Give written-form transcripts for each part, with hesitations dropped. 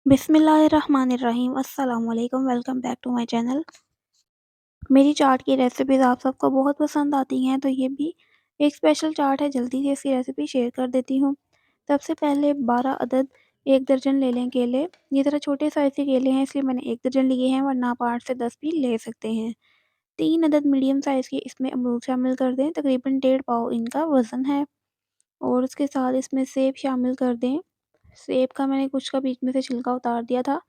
बिस्मिल्लाहिर्रहमानिर्रहीम अस्सलाम वालेकुम welcome back to my channel. मेरी चाट की रेसिपीज़ आप सबको बहुत पसंद आती हैं, तो ये भी एक स्पेशल चाट है। जल्दी से इसकी रेसिपी शेयर कर देती हूँ। सबसे पहले 12 अदद 1 दर्जन ले लें केले। ये ज़रा छोटे साइज़ के केले हैं, इसलिए मैंने 1 दर्जन लिए हैं, वरना आप 8 से 10 भी ले सकते हैं। 3 अदद मीडियम साइज़ के इसमें अमरूद शामिल कर दें, तकरीबन डेढ़ पाव इनका वज़न है। और उसके साथ इसमें सेब शामिल कर दें। सेब का मैंने कुछ का बीच में से छिलका उतार दिया था।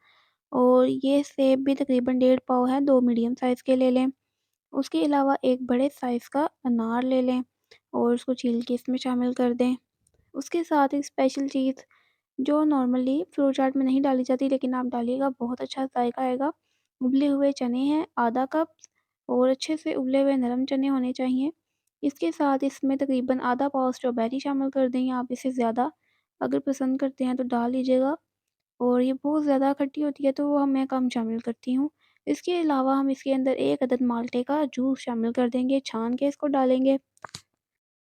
और ये सेब भी तकरीबन डेढ़ पाव है, 2 मीडियम साइज़ के ले लें। उसके अलावा एक बड़े साइज़ का अनार ले लें और उसको छील के इसमें शामिल कर दें। उसके साथ एक स्पेशल चीज़ जो नॉर्मली फ्रूट चाट में नहीं डाली जाती, लेकिन आप डालिएगा, बहुत अच्छा जायका आएगा। उबले हुए चने हैं आधा कप, और अच्छे से उबले हुए नरम चने होने चाहिए। इसके साथ इसमें तकरीबन आधा पाव स्ट्रॉबेरी शामिल कर दें, या आप इसे ज़्यादा अगर पसंद करते हैं तो डाल लीजिएगा। और ये बहुत ज़्यादा खट्टी होती है, तो वो मैं कम शामिल करती हूँ। इसके अलावा हम इसके अंदर 1 अदद माल्टे का जूस शामिल कर देंगे, छान के इसको डालेंगे।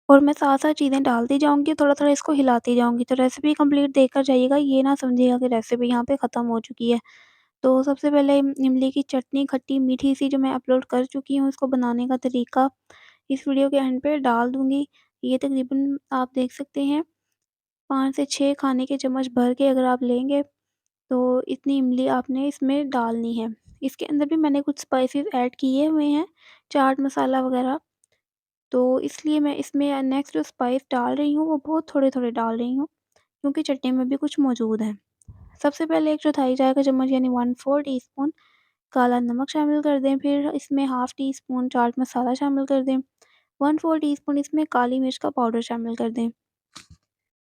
और मैं साथ-साथ चीज़ें डालती जाऊँगी, थोड़ा-थोड़ा इसको हिलाती जाऊँगी। तो रेसिपी कंप्लीट देखकर जाइएगा, ये ना समझिएगा कि रेसिपी यहाँ पे ख़त्म हो चुकी है। तो सबसे पहले इमली की चटनी खट्टी मीठी सी जो मैं अपलोड कर चुकी हूँ, इसको बनाने का तरीका इस वीडियो के एंड पे डाल दूँगी। ये तकरीबन आप देख सकते हैं 5 से 6 खाने के चम्मच भर के अगर आप लेंगे, तो इतनी इमली आपने इसमें डालनी है। इसके अंदर भी मैंने कुछ स्पाइसेस ऐड किए हुए हैं, चाट मसाला वगैरह, तो इसलिए मैं इसमें नेक्स्ट जो स्पाइस डाल रही हूँ, वो बहुत थोड़े-थोड़े डाल रही हूँ, क्योंकि चटनी में भी कुछ मौजूद है। सबसे पहले 1 चौथाई चाय का चम्मच यानी 1/4 टीस्पून काला नमक शामिल कर दें, फिर इसमें half tea spoon chaat masala शामिल कर दें, 1/4 टीस्पून इसमें काली मिर्च का पाउडर शामिल कर दें।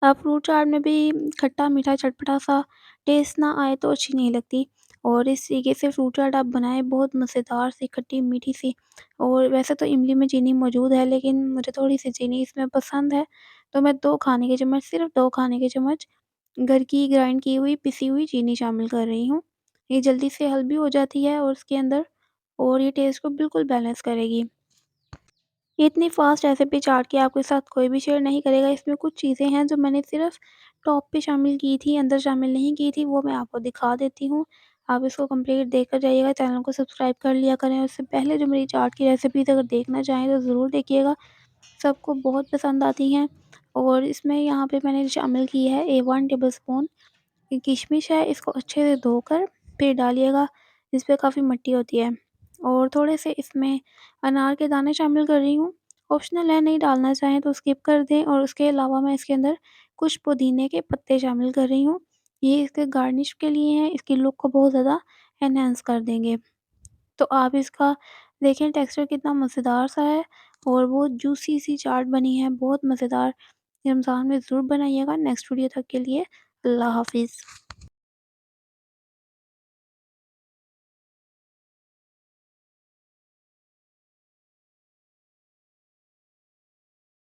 फ्रूट चाट में भी खट्टा, मीठा, चटपटा-सा टेस्ट ना आए तो अच्छी नहीं लगती। और इस तरीके से फ्रूट चाट आप बनाएँ, बहुत मज़ेदार सी खट्टी-मीठी-सी। और वैसे तो इमली में चीनी मौजूद है, लेकिन मुझे थोड़ी-सी चीनी इसमें पसंद है, तो मैं 2 खाने के चम्मच, सिर्फ़ 2 खाने के चम्मच घर की ग्राइंड की हुई, पिसी हुई चीनी शामिल कर रही हूँ। ये जल्दी से हल भी हो जाती है और उसके अंदर, और ये टेस्ट को बिल्कुल बैलेंस करेगी। ये इतनी फ़ास्ट रेसिपी चाट की आपके साथ कोई भी शेयर नहीं करेगा। इसमें कुछ चीज़ें हैं जो मैंने सिर्फ़ टॉप पे शामिल की थी, अंदर शामिल नहीं की थी, वो मैं आपको दिखा देती हूँ। आप इसको कंप्लीट देखकर जाइएगा, चैनल को सब्सक्राइब कर लिया करें। उससे पहले जो मेरी चाट की रेसिपीज़ अगर देखना चाहें तो ज़रूर देखिएगा, सबको बहुत पसंद आती हैं। और इसमें यहाँ पे मैंने शामिल की है 1 टेबलस्पून ये किशमिश है, इसको अच्छे से धोकर फिर डालिएगा, इस पे काफ़ी मिट्टी होती है। और थोड़े से इसमें अनार के दाने शामिल कर रही हूँ, ऑप्शनल है, नहीं डालना चाहें तो स्किप कर दें। और उसके अलावा मैं इसके अंदर कुछ पुदीने के पत्ते शामिल कर रही हूँ, ये इसके गार्निश के लिए हैं, इसकी लुक को बहुत ज़्यादा एनहांस कर देंगे। तो आप इसका देखें टेक्सचर कितना मज़ेदार सा है, और बहुत जूसी सी चाट बनी है, बहुत मज़ेदार। रमज़ान में ज़रूर बनाइएगा। नेक्स्ट वीडियो तक के लिए अल्लाह हाफ़िज़।